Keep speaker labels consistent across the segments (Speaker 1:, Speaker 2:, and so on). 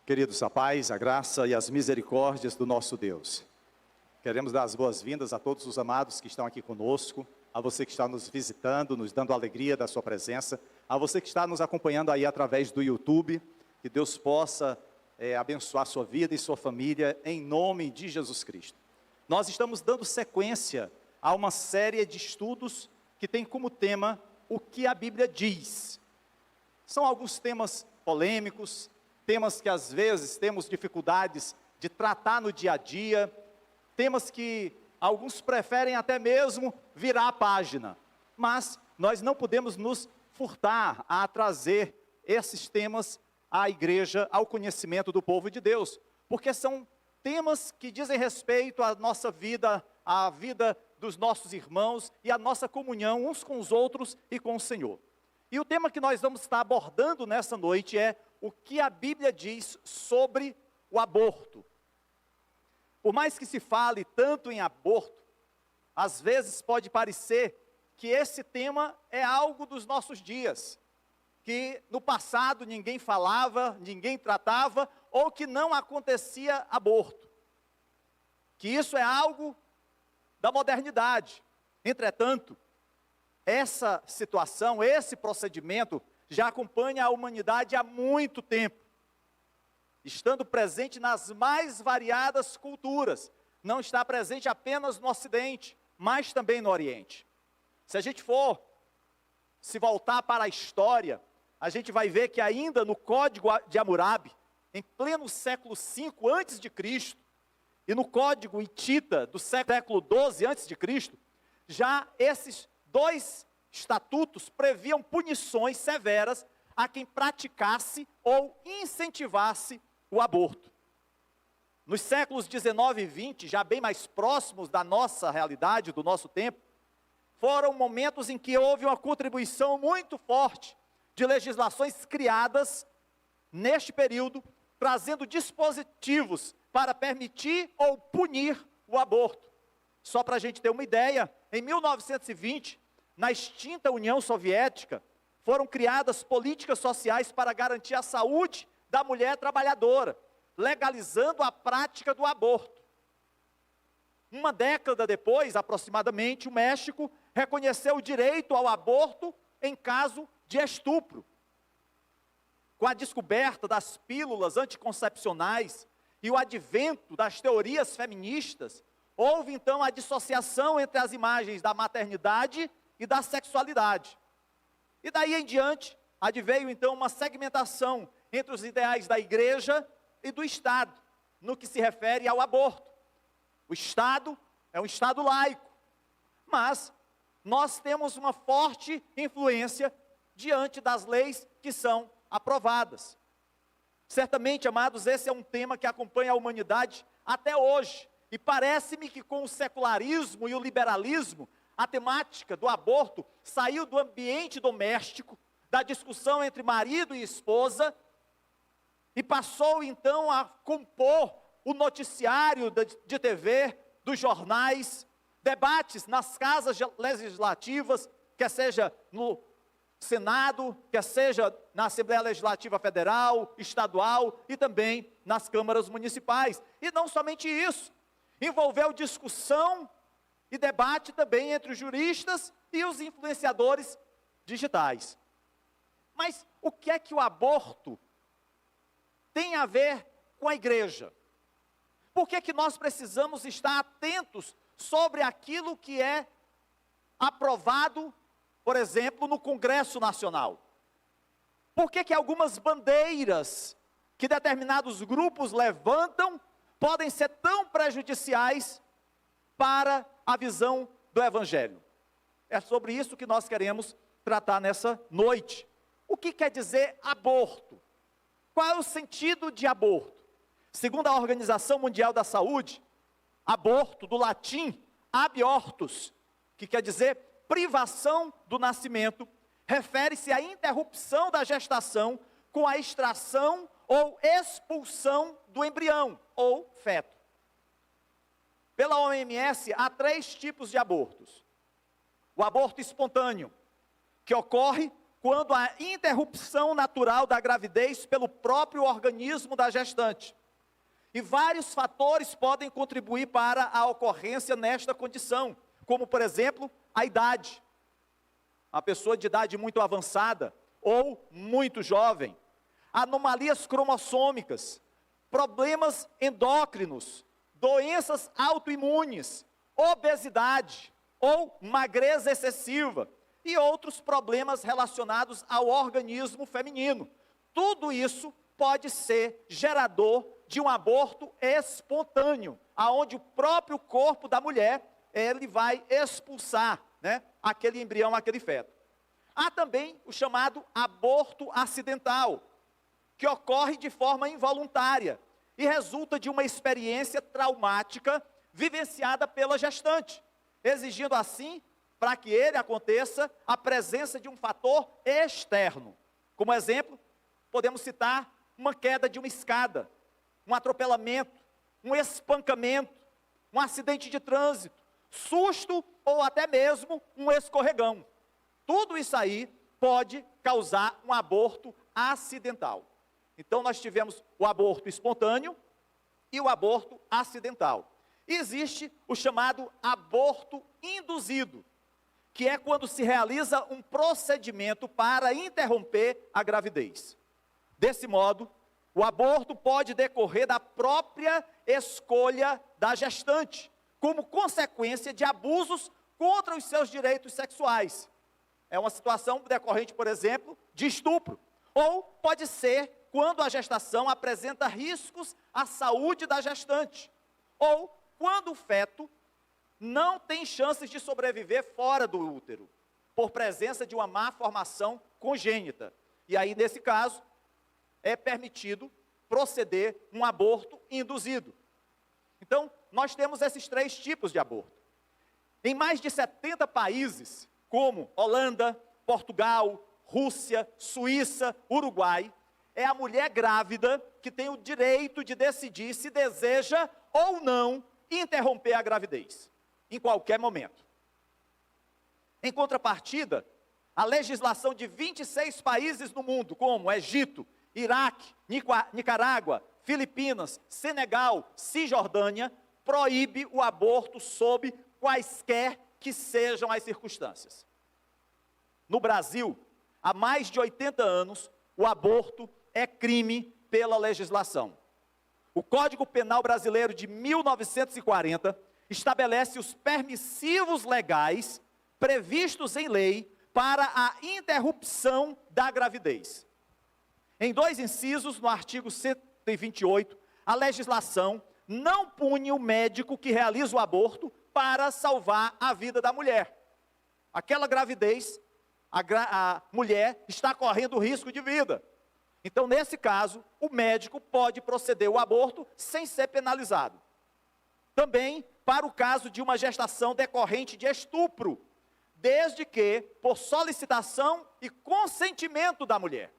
Speaker 1: Queridos, a paz, a graça e as misericórdias do nosso Deus. Queremos dar as boas-vindas a todos os amados que estão aqui conosco, a você que está nos visitando, nos dando a alegria da sua presença, a você que está nos acompanhando aí através do YouTube, que Deus possa abençoar sua vida e sua família, em nome de Jesus Cristo. Nós estamos dando sequência a uma série de estudos que tem como tema o que a Bíblia diz. São alguns temas polêmicos, temas que às vezes temos dificuldades de tratar no dia a dia, temas que alguns preferem até mesmo virar a página, mas nós não podemos nos furtar a trazer esses temas à igreja, ao conhecimento do povo de Deus, porque são temas que dizem respeito à nossa vida, à vida dos nossos irmãos e à nossa comunhão uns com os outros e com o Senhor. E o tema que nós vamos estar abordando nessa noite é o que a Bíblia diz sobre o aborto. Por mais que se fale tanto em aborto, às vezes pode parecer que esse tema é algo dos nossos dias, que no passado ninguém falava, ninguém tratava, ou que não acontecia aborto, que isso é algo da modernidade. Entretanto, essa situação, esse procedimento já acompanha a humanidade há muito tempo, estando presente nas mais variadas culturas. Não está presente apenas no Ocidente, mas também no Oriente. Se a gente for se voltar para a história, a gente vai ver que ainda no Código de Hammurabi, em pleno século V a.C., e no Código Hitita do século XII a.C., já esses dois estatutos previam punições severas a quem praticasse ou incentivasse o aborto. Nos séculos 19 e 20, já bem mais próximos da nossa realidade, do nosso tempo, foram momentos em que houve uma contribuição muito forte de legislações criadas neste período, trazendo dispositivos para permitir ou punir o aborto. Só para a gente ter uma ideia, em 1920, na extinta União Soviética, foram criadas políticas sociais para garantir a saúde da mulher trabalhadora, legalizando a prática do aborto. Uma década depois, aproximadamente, o México reconheceu o direito ao aborto em caso de estupro. Com a descoberta das pílulas anticoncepcionais e o advento das teorias feministas, houve então a dissociação entre as imagens da maternidade e da sexualidade. E daí em diante, adveio então uma segmentação entre os ideais da igreja e do Estado, no que se refere ao aborto. O Estado é um Estado laico, mas nós temos uma forte influência diante das leis que são aprovadas. Certamente, amados, esse é um tema que acompanha a humanidade até hoje, e parece-me que com o secularismo e o liberalismo, a temática do aborto saiu do ambiente doméstico, da discussão entre marido e esposa, e passou então a compor o noticiário de TV, dos jornais, debates nas casas legislativas, quer seja no Senado, quer seja na Assembleia Legislativa Federal, Estadual e também nas câmaras municipais. E não somente isso, envolveu discussão e debate também entre os juristas e os influenciadores digitais. Mas o que é que o aborto tem a ver com a igreja? Por que é que nós precisamos estar atentos sobre aquilo que é aprovado, por exemplo, no Congresso Nacional? Por que é que algumas bandeiras que determinados grupos levantam podem ser tão prejudiciais para a visão do Evangelho? É sobre isso que nós queremos tratar nessa noite. O que quer dizer aborto? Qual é o sentido de aborto? Segundo a Organização Mundial da Saúde, aborto, do latim abiortus, que quer dizer privação do nascimento, refere-se à interrupção da gestação com a extração ou expulsão do embrião ou feto. Pela OMS, há 3 tipos de abortos. O aborto espontâneo, que ocorre
Speaker 2: quando a interrupção natural da gravidez pelo próprio organismo da gestante. E vários fatores podem contribuir para a ocorrência nesta condição, como, por exemplo, a idade. Uma pessoa de idade muito avançada ou muito jovem, anomalias cromossômicas, problemas endócrinos, doenças autoimunes, obesidade ou magreza excessiva e outros problemas relacionados ao organismo feminino. Tudo isso pode ser gerador de um aborto espontâneo, aonde o próprio corpo da mulher, ele vai expulsar, aquele embrião, aquele feto. Há também o chamado aborto acidental, que ocorre de forma involuntária e resulta de uma experiência traumática vivenciada pela gestante, exigindo assim, para que ele aconteça, a presença de um fator externo. Como exemplo, podemos citar uma queda de uma escada, um atropelamento, um espancamento, um acidente de trânsito, susto ou até mesmo um escorregão. Tudo isso aí pode causar um aborto acidental. Então nós tivemos o aborto espontâneo e o aborto acidental. E existe o chamado aborto induzido, que é quando se realiza um procedimento para interromper a gravidez. Desse modo, o aborto pode decorrer da própria escolha da gestante, como consequência de abusos contra os seus direitos sexuais. É uma situação decorrente, por exemplo, de estupro. Ou pode ser quando a gestação apresenta riscos à saúde da gestante. Ou quando o feto não tem chances de sobreviver fora do útero, por presença de uma má formação congênita. E aí, nesse caso, é permitido proceder um aborto induzido. Então, nós temos esses 3 tipos de aborto. Em mais de 70 países, como Holanda, Portugal, Rússia, Suíça, Uruguai, é a mulher grávida que tem o direito de decidir se deseja ou não interromper a gravidez, em qualquer momento. Em contrapartida, a legislação de 26 países no mundo, como Egito, Iraque, Nicarágua, Filipinas, Senegal, Cisjordânia, proíbe o aborto sob quaisquer que sejam as circunstâncias. No Brasil, há mais de 80 anos, o aborto é crime pela legislação. O Código Penal Brasileiro de 1940 estabelece os permissivos legais previstos em lei para a interrupção da gravidez. Em 2 incisos, no artigo 128, a legislação não pune o médico que realiza o aborto para salvar a vida da mulher. Aquela gravidez, a mulher está correndo risco de vida. Então, nesse caso, o médico pode proceder ao aborto sem ser penalizado. Também para o caso de uma gestação decorrente de estupro, desde que por solicitação e consentimento da mulher.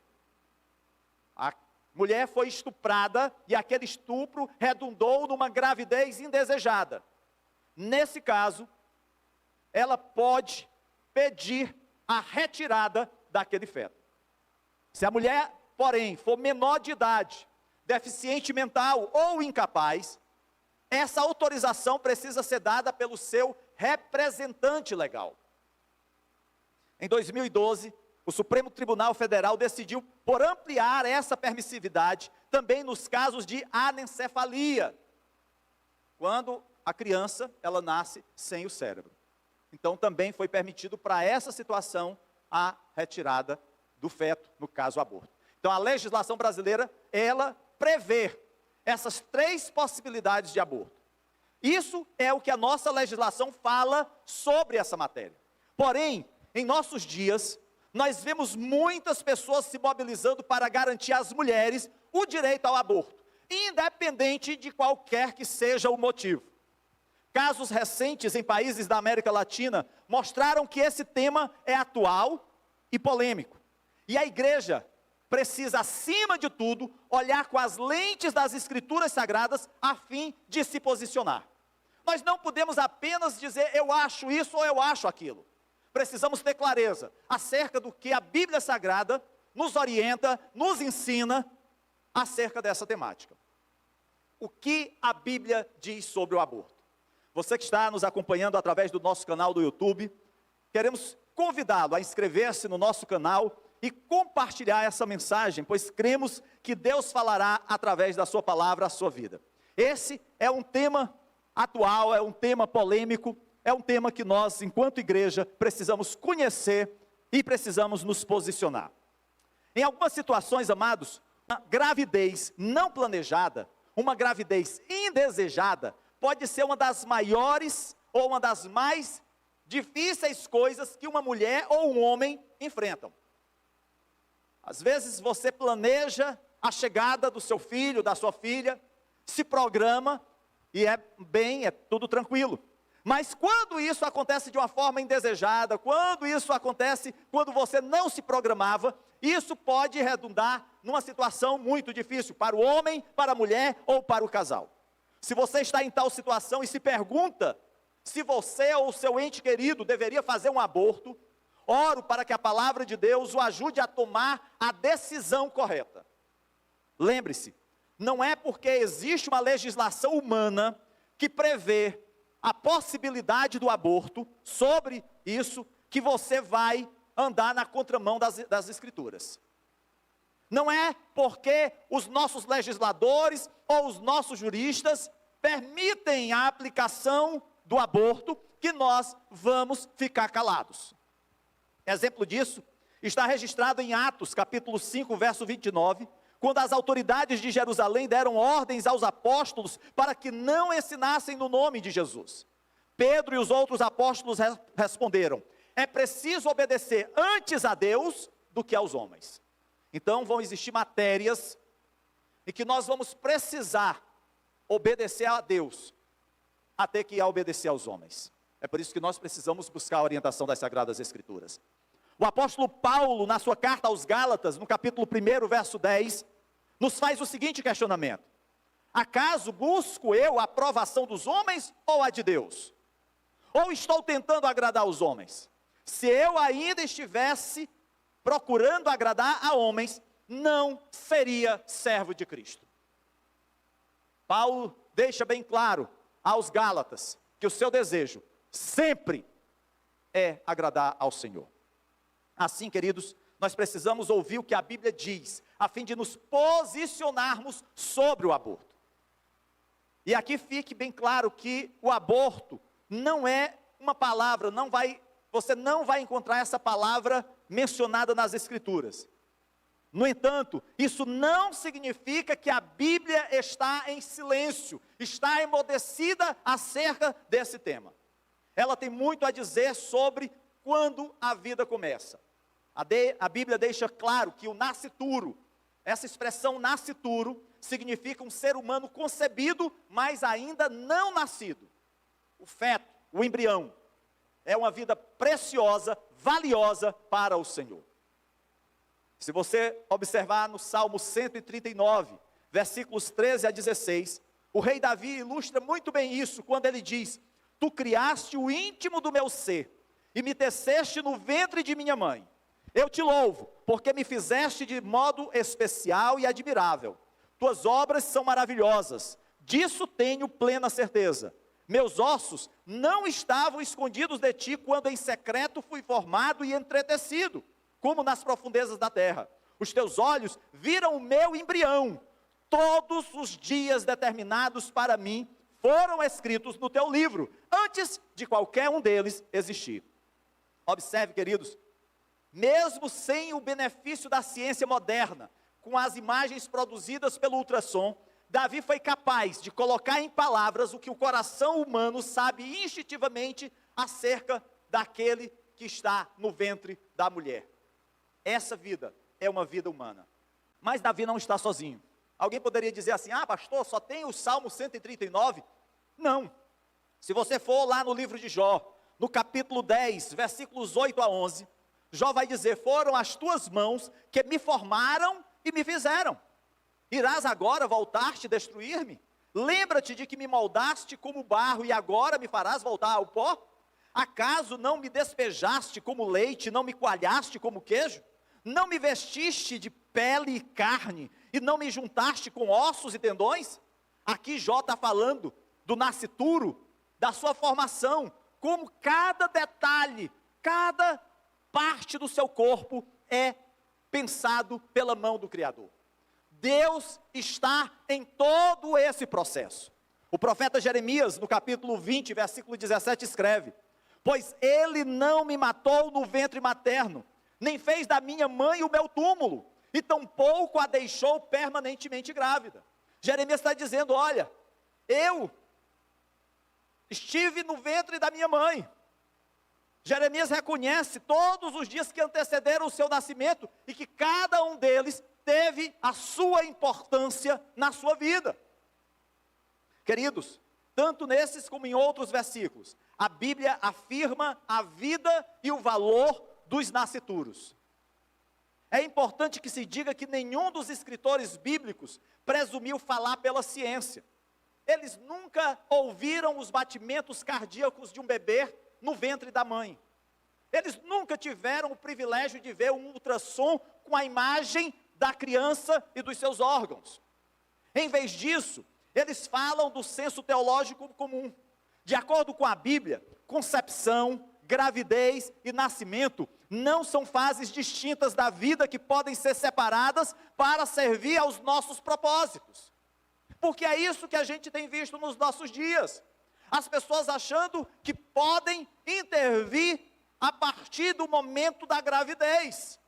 Speaker 2: A mulher foi estuprada e aquele estupro redundou numa gravidez indesejada. Nesse caso, ela pode pedir a retirada daquele feto. Se a mulher, porém, for menor de idade, deficiente mental ou incapaz, essa autorização precisa ser dada pelo seu representante legal. Em 2012, o Supremo Tribunal Federal decidiu por ampliar essa permissividade também nos casos de anencefalia, quando a criança, ela nasce sem o cérebro. Então, também foi permitido para essa situação a retirada do feto, no caso, o aborto. Então, a legislação brasileira, ela prevê essas 3 possibilidades de aborto. Isso é o que a nossa legislação fala sobre essa matéria. Porém, em nossos dias, nós vemos muitas pessoas se mobilizando para garantir às mulheres o direito ao aborto, independente de qualquer que seja o motivo. Casos recentes em países da América Latina mostraram que esse tema é atual e polêmico. E a igreja precisa, acima de tudo, olhar com as lentes das Escrituras Sagradas a fim de se posicionar. Nós não podemos apenas dizer eu acho isso ou eu acho aquilo. precisamos ter clareza acerca do que a Bíblia Sagrada nos orienta, nos ensina acerca dessa temática. O que a Bíblia diz sobre o aborto? Você que está nos acompanhando através do nosso canal do YouTube, queremos convidá-lo a inscrever-se no nosso canal e compartilhar essa mensagem, pois cremos que Deus falará através da sua palavra à sua vida. Esse é um tema atual, é um tema polêmico, é um tema que nós, enquanto igreja, precisamos conhecer e precisamos nos posicionar. Em algumas situações, amados, uma gravidez não planejada, uma gravidez indesejada, pode ser uma das maiores ou uma das mais difíceis coisas que uma mulher ou um homem enfrentam. Às vezes você planeja a chegada do seu filho, da sua filha, se programa e é tudo tranquilo. Mas quando isso acontece de uma forma indesejada, quando isso acontece quando você não se programava, isso pode redundar numa situação muito difícil para o homem, para a mulher ou para o casal. Se você está em tal situação e se pergunta se você ou o seu ente querido deveria fazer um aborto, oro para que a palavra de Deus o ajude a tomar a decisão correta. Lembre-se, não é porque existe uma legislação humana que prevê a possibilidade do aborto sobre isso que você vai andar na contramão das Escrituras. Não é porque os nossos legisladores ou os nossos juristas permitem a aplicação do aborto que nós vamos ficar calados. Exemplo disso está registrado em Atos, capítulo 5, verso 29, quando as autoridades de Jerusalém deram ordens aos apóstolos para que não ensinassem no nome de Jesus. Pedro e os outros apóstolos responderam: é preciso obedecer antes a Deus do que aos homens. Então vão existir matérias em que nós vamos precisar obedecer a Deus, até que obedecer aos homens. É por isso que nós precisamos buscar a orientação das Sagradas Escrituras. O apóstolo Paulo, na sua carta aos Gálatas, no capítulo 1, verso 10, nos faz o seguinte questionamento: acaso busco eu a aprovação dos homens ou a de Deus? Ou estou tentando agradar os homens? Se eu ainda estivesse procurando agradar a homens, não seria servo de Cristo. Paulo deixa bem claro aos Gálatas que o seu desejo sempre é agradar ao Senhor. Assim, queridos, nós precisamos ouvir o que a Bíblia diz, a fim de nos posicionarmos sobre o aborto. E aqui fique bem claro que o aborto não é uma palavra, você não vai encontrar essa palavra mencionada nas Escrituras. No entanto, isso não significa que a Bíblia está em silêncio, está emudecida acerca desse tema. Ela tem muito a dizer sobre quando a vida começa. A Bíblia deixa claro que o nascituro, essa expressão nascituro, significa um ser humano concebido, mas ainda não nascido. O feto, o embrião, é uma vida preciosa, valiosa para o Senhor. Se você observar no Salmo 139, versículos 13 a 16, o rei Davi ilustra muito bem isso, quando ele diz: tu criaste o íntimo do meu ser, e me teceste no ventre de minha mãe. Eu te louvo, porque me fizeste de modo especial e admirável. Tuas obras são maravilhosas, disso tenho plena certeza. Meus ossos não estavam escondidos de ti, quando em secreto fui formado e entretecido, como nas profundezas da terra. Os teus olhos viram o meu embrião. Todos os dias determinados para mim foram escritos no teu livro, antes de qualquer um deles existir. Observe, queridos, mesmo sem o benefício da ciência moderna, com as imagens produzidas pelo ultrassom, Davi foi capaz de colocar em palavras o que o coração humano sabe instintivamente acerca daquele que está no ventre da mulher. Essa vida é uma vida humana. Mas Davi não está sozinho. Alguém poderia dizer assim: ah, pastor, só tem o Salmo 139? Não. Se você for lá no livro de Jó, no capítulo 10, versículos 8 a 11, Jó vai dizer: foram as tuas mãos que me formaram e me fizeram. Irás agora voltar-te e destruir-me? Lembra-te de que me moldaste como barro e agora me farás voltar ao pó? Acaso não me despejaste como leite, não me coalhaste como queijo? Não me vestiste de pele e carne, e não me juntaste com ossos e tendões? Aqui Jó está falando do nascituro, da sua formação, como cada detalhe, cada parte do seu corpo é pensado pela mão do Criador. Deus está em todo esse processo. O profeta Jeremias, no capítulo 20, versículo 17, escreve: pois ele não me matou no ventre materno, nem fez da minha mãe o meu túmulo, e tampouco a deixou permanentemente grávida. Jeremias está dizendo: olha, eu estive no ventre da minha mãe. Jeremias reconhece todos os dias que antecederam o seu nascimento, e que cada um deles teve a sua importância na sua vida. Queridos, tanto nesses como em outros versículos, a Bíblia afirma a vida e o valor dos nascituros. É importante que se diga que nenhum dos escritores bíblicos presumiu falar pela ciência. Eles nunca ouviram os batimentos cardíacos de um bebê no ventre da mãe. Eles nunca tiveram o privilégio de ver um ultrassom com a imagem da criança e dos seus órgãos. Em vez disso, eles falam do senso teológico comum. De acordo com a Bíblia, concepção, gravidez e nascimento não são fases distintas da vida que podem ser separadas para servir aos nossos propósitos. Porque é isso que a gente tem visto nos nossos dias. As pessoas achando que podem intervir a partir do momento da gravidez.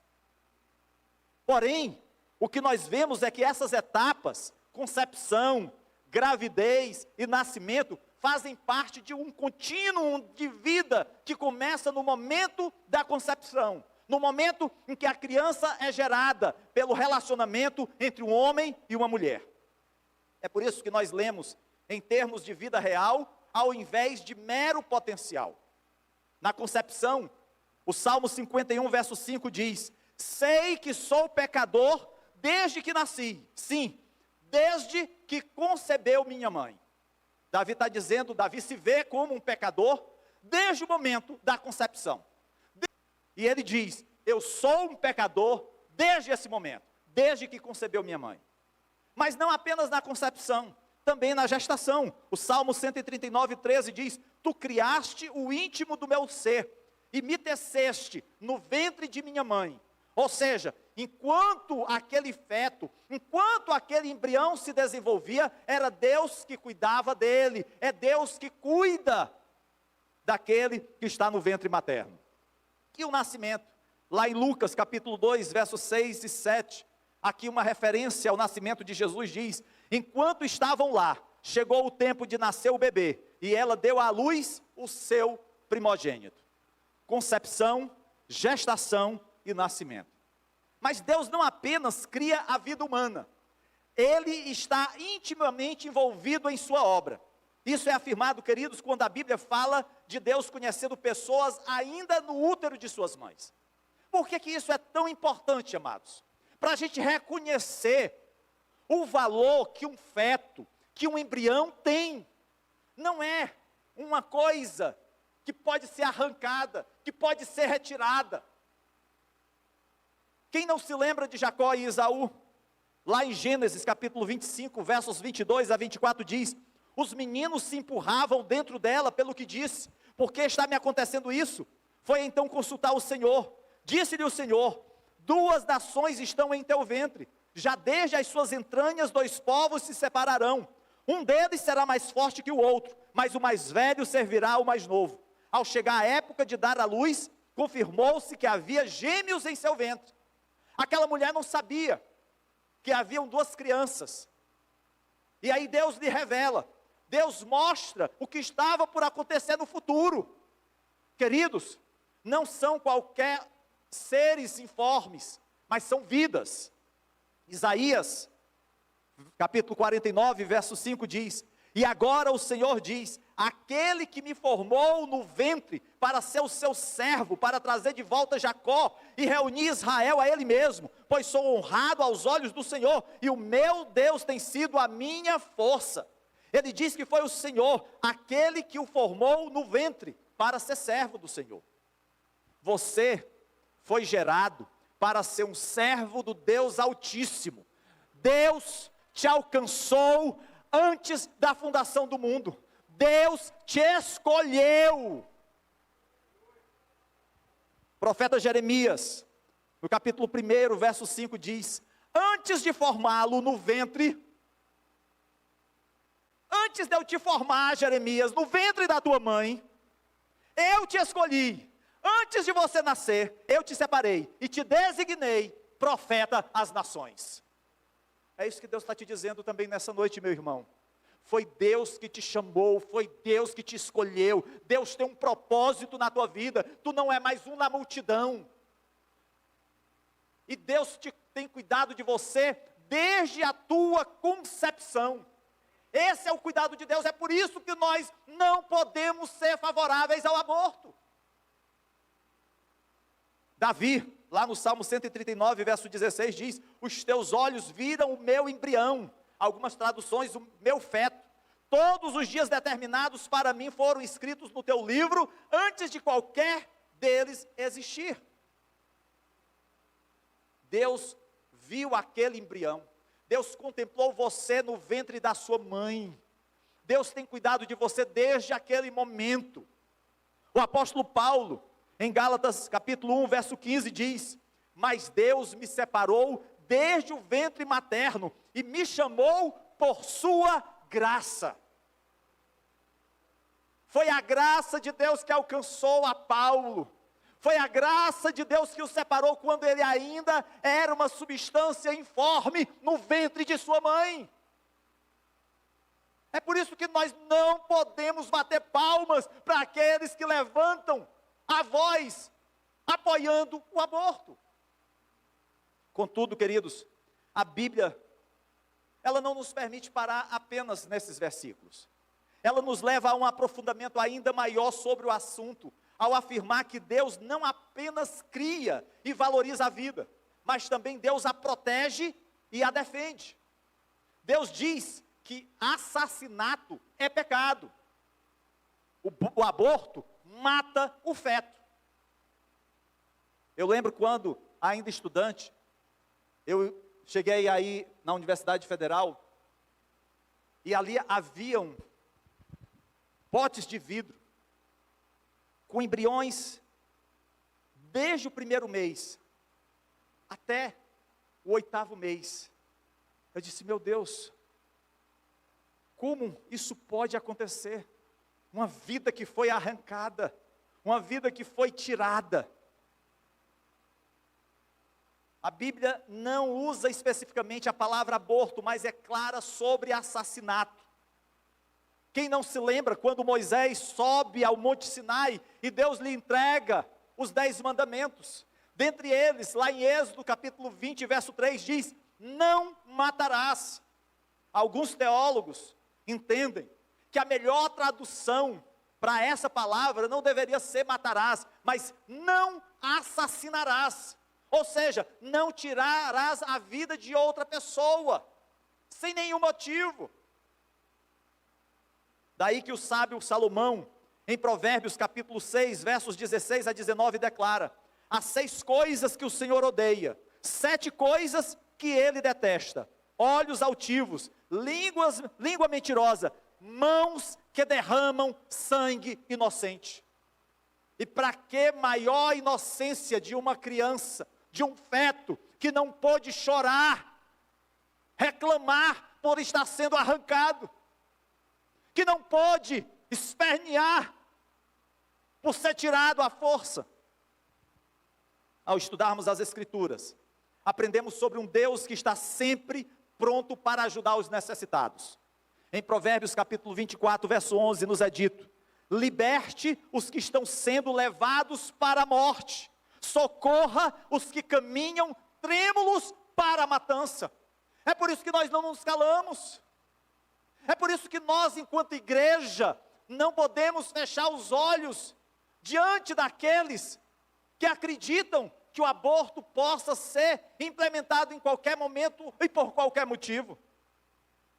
Speaker 2: Porém, o que nós vemos é que essas etapas, concepção, gravidez e nascimento, fazem parte de um contínuo de vida que começa no momento da concepção, no momento em que a criança é gerada pelo relacionamento entre um homem e uma mulher. É por isso que nós lemos em termos de vida real, ao invés de mero potencial. Na concepção, o Salmo 51, verso 5 diz: sei que sou pecador desde que nasci, sim, desde que concebeu minha mãe. Davi está dizendo, Davi se vê como um pecador desde o momento da concepção. E ele diz: eu sou um pecador desde esse momento, desde que concebeu minha mãe. Mas não apenas na concepção, também na gestação. O Salmo 139, 13 diz: tu criaste o íntimo do meu ser, e me teceste no ventre de minha mãe. Ou seja, enquanto aquele feto, enquanto aquele embrião se desenvolvia, era Deus que cuidava dele, é Deus que cuida daquele que está no ventre materno. E o nascimento, lá em Lucas capítulo 2, versos 6 e 7, aqui uma referência ao nascimento de Jesus diz: enquanto estavam lá, chegou o tempo de nascer o bebê, e ela deu à luz o seu primogênito. Concepção, gestação e nascimento. Mas Deus não apenas cria a vida humana, Ele está intimamente envolvido em sua obra. Isso é afirmado, queridos, quando a Bíblia fala de Deus conhecendo pessoas ainda no útero de suas mães. Por que isso é tão importante, amados? Para a gente reconhecer o valor que um feto, que um embrião tem. Não é uma coisa que pode ser arrancada, que pode ser retirada. Quem não se lembra de Jacó e Esaú? Lá em Gênesis capítulo 25, versos 22 a 24 diz: os meninos se empurravam dentro dela pelo que disse: por que está me acontecendo isso? Foi então consultar o Senhor. Disse-lhe o Senhor: duas nações estão em teu ventre, já desde as suas entranhas 2 povos se separarão. Um deles será mais forte que o outro, mas o mais velho servirá ao mais novo. Ao chegar a época de dar à luz, confirmou-se que havia gêmeos em seu ventre. Aquela mulher não sabia que haviam 2 crianças. E aí Deus lhe revela, Deus mostra o que estava por acontecer no futuro. Queridos, não são qualquer seres informes, mas são vidas. Isaías, capítulo 49, verso 5 diz: e agora o Senhor diz: aquele que me formou no ventre para ser o seu servo, para trazer de volta Jacó e reunir Israel a ele mesmo, pois sou honrado aos olhos do Senhor, e o meu Deus tem sido a minha força. Ele diz que foi o Senhor, aquele que o formou no ventre, para ser servo do Senhor. Você foi gerado para ser um servo do Deus Altíssimo. Deus te alcançou antes da fundação do mundo. Deus te escolheu. O profeta Jeremias, no capítulo 1, verso 5 diz: antes de formá-lo no ventre, antes de eu te formar, Jeremias, no ventre da tua mãe, eu te escolhi. Antes de você nascer, eu te separei e te designei profeta às nações. É isso que Deus está te dizendo também nessa noite, meu irmão. Foi Deus que te chamou, foi Deus que te escolheu. Deus tem um propósito na tua vida. Tu não é mais um na multidão. E Deus tem cuidado de você desde a tua concepção. Esse é o cuidado de Deus. É por isso que nós não podemos ser favoráveis ao aborto. Davi, lá no Salmo 139, verso 16, diz: os teus olhos viram o meu embrião. Algumas traduções, o meu feto. Todos os dias determinados para mim foram escritos no teu livro, antes de qualquer deles existir. Deus viu aquele embrião. Deus contemplou você no ventre da sua mãe. Deus tem cuidado de você desde aquele momento. O apóstolo Paulo, em Gálatas capítulo 1, verso 15, diz: mas Deus me separou desde o ventre materno e me chamou por sua graça. Foi a graça de Deus que alcançou a Paulo. Foi a graça de Deus que o separou quando ele ainda era uma substância informe no ventre de sua mãe. É por isso que nós não podemos bater palmas para aqueles que levantam a voz apoiando o aborto. Contudo, queridos, a Bíblia, ela não nos permite parar apenas nesses versículos. Ela nos leva a um aprofundamento ainda maior sobre o assunto, ao afirmar que Deus não apenas cria e valoriza a vida, mas também Deus a protege e a defende. Deus diz que assassinato é pecado. O aborto mata o feto. Eu lembro quando, ainda estudante, eu cheguei aí na Universidade Federal, e ali haviam potes de vidro, com embriões, desde o 1º mês, até o 8º mês. Eu disse: meu Deus, como isso pode acontecer? Uma vida que foi arrancada, uma vida que foi tirada. A Bíblia não usa especificamente a palavra aborto, mas é clara sobre assassinato. Quem não se lembra quando Moisés sobe ao Monte Sinai e Deus lhe entrega os 10 mandamentos? Dentre eles, lá em Êxodo capítulo 20, verso 3, diz: não matarás. Alguns teólogos entendem que a melhor tradução para essa palavra não deveria ser matarás, mas não assassinarás. Ou seja, não tirarás a vida de outra pessoa, sem nenhum motivo. Daí que o sábio Salomão, em Provérbios capítulo 6, versos 16 a 19, declara: há 6 coisas que o Senhor odeia, 7 coisas que ele detesta: olhos altivos, língua mentirosa, mãos que derramam sangue inocente. E para que maior inocência de uma criança, de um feto, que não pôde chorar, reclamar por estar sendo arrancado, que não pôde espernear por ser tirado à força. Ao estudarmos as Escrituras, aprendemos sobre um Deus que está sempre pronto para ajudar os necessitados. Em Provérbios capítulo 24, verso 11, nos é dito: liberte os que estão sendo levados para a morte, socorra os que caminham trêmulos para a matança. É por isso que nós não nos calamos. É por isso que nós, enquanto igreja, não podemos fechar os olhos diante daqueles que acreditam que o aborto possa ser implementado em qualquer momento e por qualquer motivo.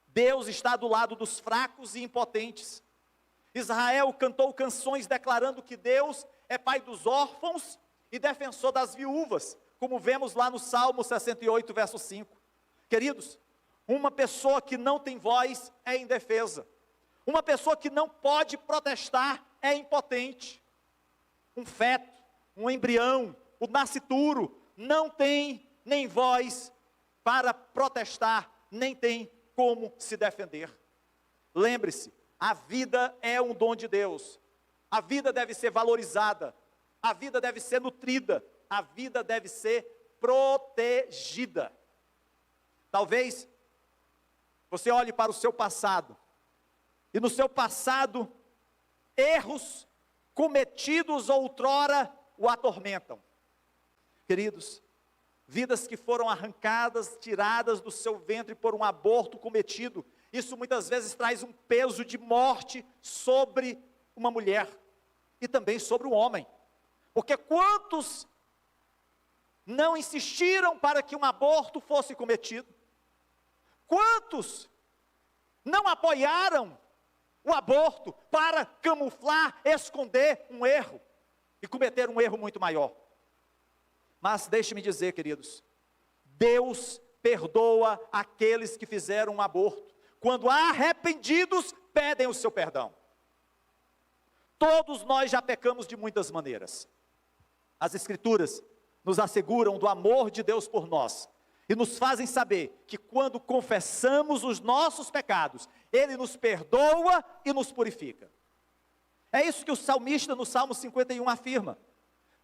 Speaker 2: Deus está do lado dos fracos e impotentes. Israel cantou canções declarando que Deus é pai dos órfãos e defensor das viúvas, como vemos lá no Salmo 68, verso 5. Queridos, uma pessoa que não tem voz é indefesa. Uma pessoa que não pode protestar é impotente. Um feto, um embrião, o nascituro, não tem nem voz para protestar, nem tem como se defender. Lembre-se, a vida é um dom de Deus. A vida deve ser valorizada. A vida deve ser nutrida. A vida deve ser protegida. Talvez você olhe para o seu passado, e no seu passado, erros cometidos outrora o atormentam. Queridos, vidas que foram arrancadas, tiradas do seu ventre por um aborto cometido, isso muitas vezes traz um peso de morte sobre uma mulher e também sobre o homem. Porque quantos não insistiram para que um aborto fosse cometido? Quantos não apoiaram o aborto para camuflar, esconder um erro e cometer um erro muito maior? Mas deixe-me dizer, queridos, Deus perdoa aqueles que fizeram um aborto. Quando arrependidos, pedem o seu perdão. Todos nós já pecamos de muitas maneiras. As Escrituras nos asseguram do amor de Deus por nós e nos fazem saber que quando confessamos os nossos pecados, Ele nos perdoa e nos purifica. É isso que o salmista no Salmo 51 afirma: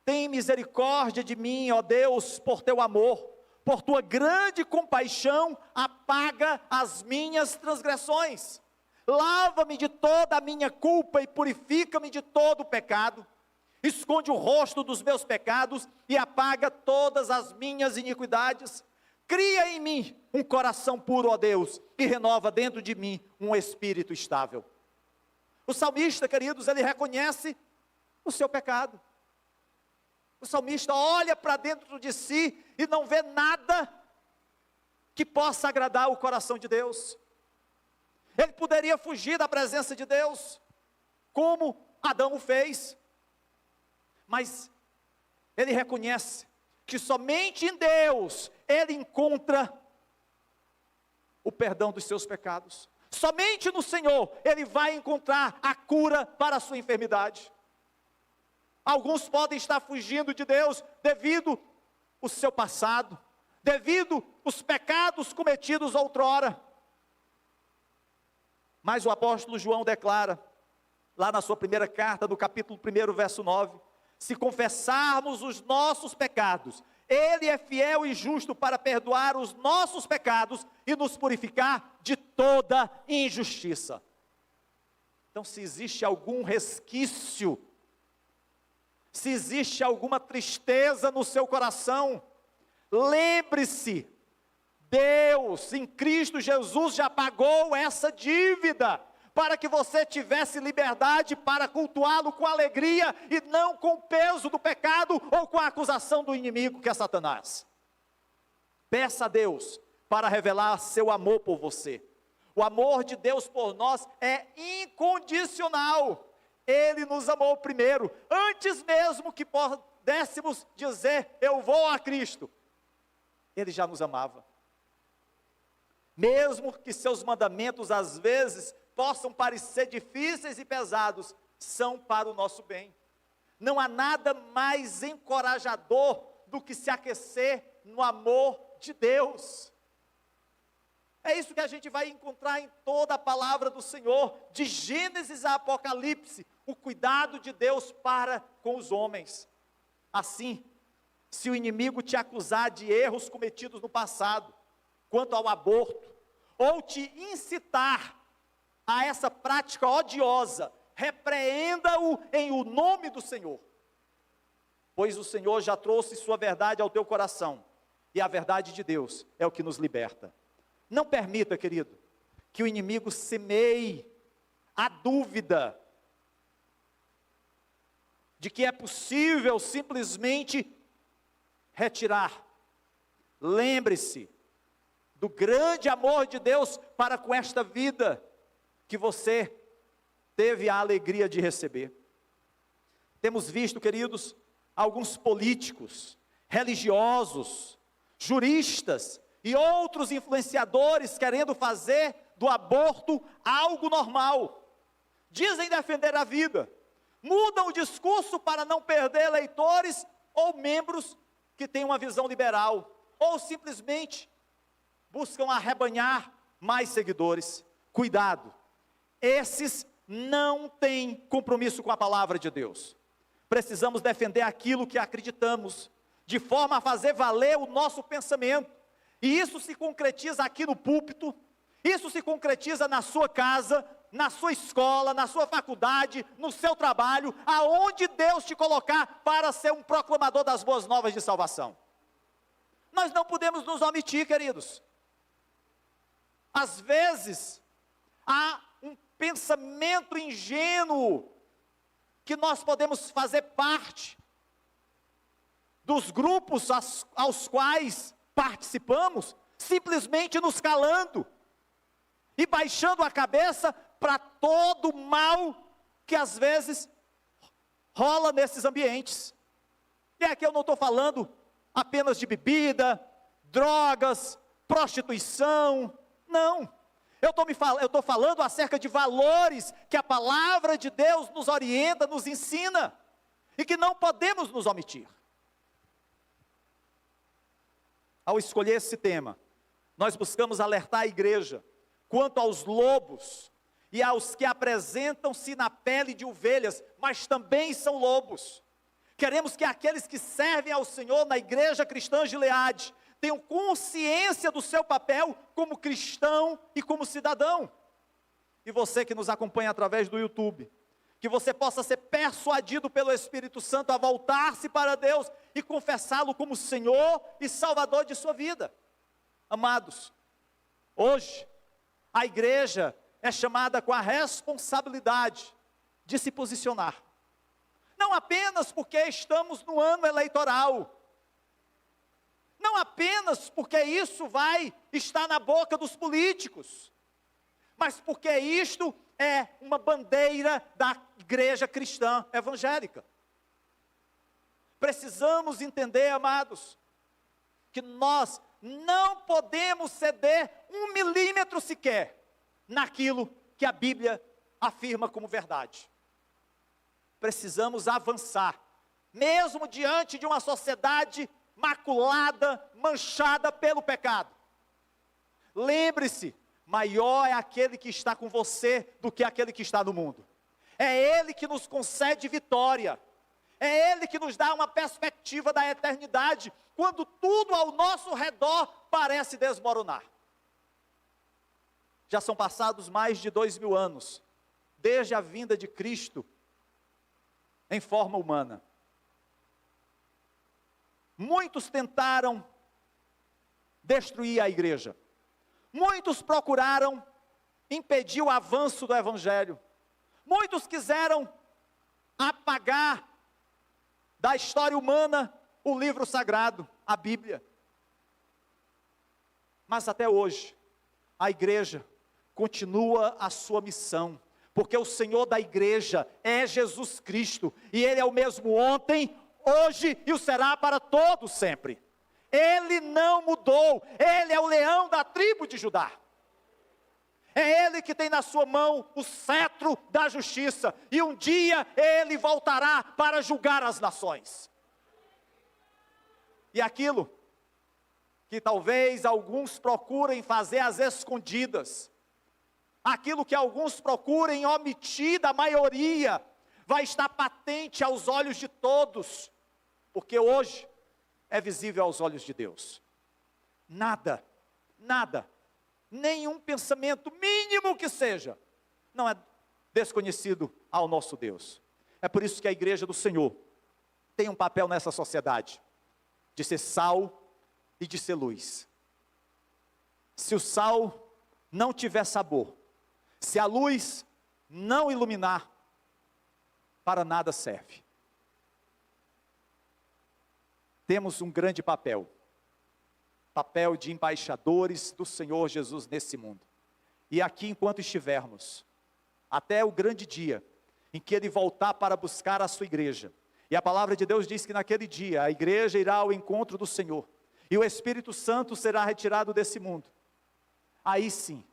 Speaker 2: tem misericórdia de mim, ó Deus, por teu amor, por tua grande compaixão, apaga as minhas transgressões. Lava-me de toda a minha culpa e purifica-me de todo o pecado. Esconde o rosto dos meus pecados e apaga todas as minhas iniquidades. Cria em mim um coração puro, ó Deus, e renova dentro de mim um espírito estável. O salmista, queridos, ele reconhece o seu pecado. O salmista olha para dentro de si e não vê nada que possa agradar o coração de Deus. Ele poderia fugir da presença de Deus, como Adão o fez. Mas ele reconhece que somente em Deus ele encontra o perdão dos seus pecados. Somente no Senhor ele vai encontrar a cura para a sua enfermidade. Alguns podem estar fugindo de Deus devido ao seu passado, devido aos pecados cometidos outrora. Mas o apóstolo João declara, lá na sua primeira carta, no capítulo 1, verso 9, se confessarmos os nossos pecados, Ele é fiel e justo para perdoar os nossos pecados e nos purificar de toda injustiça. Então, se existe algum resquício, se existe alguma tristeza no seu coração, lembre-se, Deus em Cristo Jesus já pagou essa dívida, para que você tivesse liberdade para cultuá-lo com alegria, e não com o peso do pecado, ou com a acusação do inimigo que é Satanás. Peça a Deus para revelar seu amor por você. O amor de Deus por nós é incondicional. Ele nos amou primeiro, antes mesmo que pudéssemos dizer, eu vou a Cristo. Ele já nos amava. Mesmo que seus mandamentos às vezes possam parecer difíceis e pesados, são para o nosso bem. Não há nada mais encorajador do que se aquecer no amor de Deus. É isso que a gente vai encontrar em toda a palavra do Senhor, de Gênesis a Apocalipse, o cuidado de Deus para com os homens. Assim, se o inimigo te acusar de erros cometidos no passado, quanto ao aborto, ou te incitar a essa prática odiosa, repreenda-o em o nome do Senhor, pois o Senhor já trouxe sua verdade ao teu coração, e a verdade de Deus é o que nos liberta. Não permita, querido, que o inimigo semeie a dúvida de que é possível simplesmente retirar. Lembre-se do grande amor de Deus para com esta vida que você teve a alegria de receber. Temos visto, queridos, alguns políticos, religiosos, juristas e outros influenciadores querendo fazer do aborto algo normal. Dizem defender a vida, mudam o discurso para não perder eleitores ou membros que têm uma visão liberal, ou simplesmente buscam arrebanhar mais seguidores. Cuidado, esses não têm compromisso com a palavra de Deus. Precisamos defender aquilo que acreditamos, de forma a fazer valer o nosso pensamento. E isso se concretiza aqui no púlpito, isso se concretiza na sua casa, na sua escola, na sua faculdade, no seu trabalho, aonde Deus te colocar para ser um proclamador das boas novas de salvação. Nós não podemos nos omitir, queridos. Às vezes, há um pensamento ingênuo que nós podemos fazer parte dos grupos aos quais participamos, simplesmente nos calando e baixando a cabeça para todo o mal que às vezes rola nesses ambientes. E aqui eu não estou falando apenas de bebida, drogas, prostituição, não. Eu estou falando acerca de valores que a palavra de Deus nos orienta, nos ensina, e que não podemos nos omitir. Ao escolher esse tema, nós buscamos alertar a igreja quanto aos lobos e aos que apresentam-se na pele de ovelhas, mas também são lobos. Queremos que aqueles que servem ao Senhor na igreja cristã Gileade tenham consciência do seu papel como cristão e como cidadão. E você que nos acompanha através do YouTube, que você possa ser persuadido pelo Espírito Santo a voltar-se para Deus e confessá-lo como Senhor e Salvador de sua vida. Amados, hoje a igreja é chamada com a responsabilidade de se posicionar. Não apenas porque estamos no ano eleitoral, não apenas porque isso vai estar na boca dos políticos, mas porque isto é uma bandeira da igreja cristã evangélica. Precisamos entender, amados, que nós não podemos ceder 1 milímetro sequer naquilo que a Bíblia afirma como verdade. Precisamos avançar, mesmo diante de uma sociedade maculada, manchada pelo pecado. Lembre-se, maior é aquele que está com você do que aquele que está no mundo. É Ele que nos concede vitória. É Ele que nos dá uma perspectiva da eternidade, quando tudo ao nosso redor parece desmoronar. Já são passados mais de 2000 anos, desde a vinda de Cristo em forma humana. Muitos tentaram destruir a igreja. Muitos procuraram impedir o avanço do Evangelho. Muitos quiseram apagar da história humana o livro sagrado, a Bíblia. Mas até hoje, a igreja continua a sua missão, porque o Senhor da igreja é Jesus Cristo, e Ele é o mesmo ontem, hoje e o será para todos sempre. Ele não mudou, Ele é o leão da tribo de Judá. É Ele que tem na sua mão o cetro da justiça, e um dia Ele voltará para julgar as nações. E aquilo que talvez alguns procurem fazer às escondidas, aquilo que alguns procurem omitir da maioria, vai estar patente aos olhos de todos, porque hoje é visível aos olhos de Deus. Nada, nenhum pensamento mínimo que seja, não é desconhecido ao nosso Deus. É por isso que a igreja do Senhor tem um papel nessa sociedade, de ser sal e de ser luz. Se o sal não tiver sabor, se a luz não iluminar, para nada serve. Temos um grande papel de embaixadores do Senhor Jesus nesse mundo. E aqui, enquanto estivermos, até o grande dia, em que ele voltar para buscar a sua igreja. E a palavra de Deus diz que naquele dia a igreja irá ao encontro do Senhor, e o Espírito Santo será retirado desse mundo. Aí sim,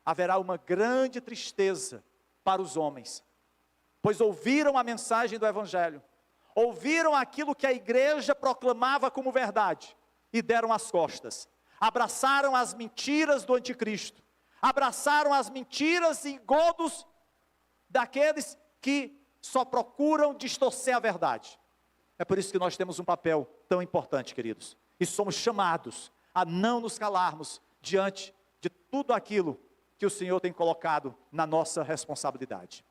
Speaker 2: haverá uma grande tristeza para os homens, pois ouviram a mensagem do Evangelho, ouviram aquilo que a igreja proclamava como verdade, e deram as costas, abraçaram as mentiras do anticristo, abraçaram as mentiras e engodos daqueles que só procuram distorcer a verdade. É por isso que nós temos um papel tão importante, queridos, e somos chamados a não nos calarmos diante de tudo aquilo que o Senhor tem colocado na nossa responsabilidade.